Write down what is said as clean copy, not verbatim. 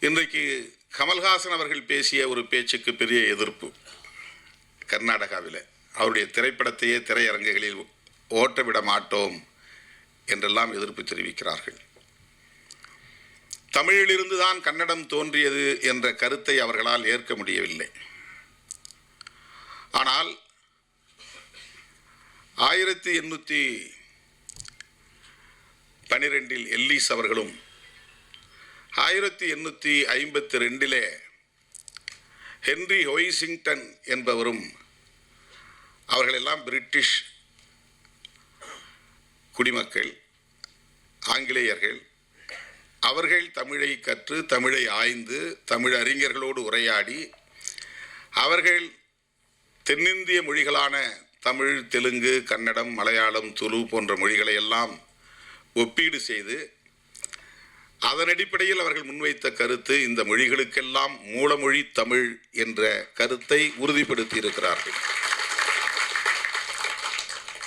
இன்றைக்கு கமல்ஹாசன் அவர்கள் பேசிய ஒரு பேச்சுக்கு பெரிய எதிர்ப்பு. கர்நாடகாவில் அவருடைய திரைப்படத்தையே திரையரங்குகளில் ஓட்டவிட மாட்டோம் என்றெல்லாம் எதிர்ப்பு தெரிவிக்கிறார்கள். தமிழிலிருந்து தான் கன்னடம் தோன்றியது என்ற கருத்தை அவர்களால் ஏற்க முடியவில்லை. ஆனால் 1812 எல்லிஸ் அவர்களும் 1852 ஹென்றி ஹொய்சிங்டன் என்பவரும், அவர்களெல்லாம் பிரிட்டிஷ் குடிமக்கள், ஆங்கிலேயர்கள். அவர்கள் தமிழை கற்று, தமிழை ஆய்ந்து, தமிழ் அறிஞர்களோடு உரையாடி, அவர்கள் தென்னிந்திய மொழிகளான தமிழ், தெலுங்கு, கன்னடம், மலையாளம், துளு போன்ற மொழிகளை எல்லாம் ஒப்பீடு செய்து, அதன் அடிப்படையில் அவர்கள் முன்வைத்த கருத்து இந்த மொழிகளுக்கெல்லாம் மூலமொழி தமிழ் என்ற கருத்தை உறுதிப்படுத்தி இருக்கிறார்கள்.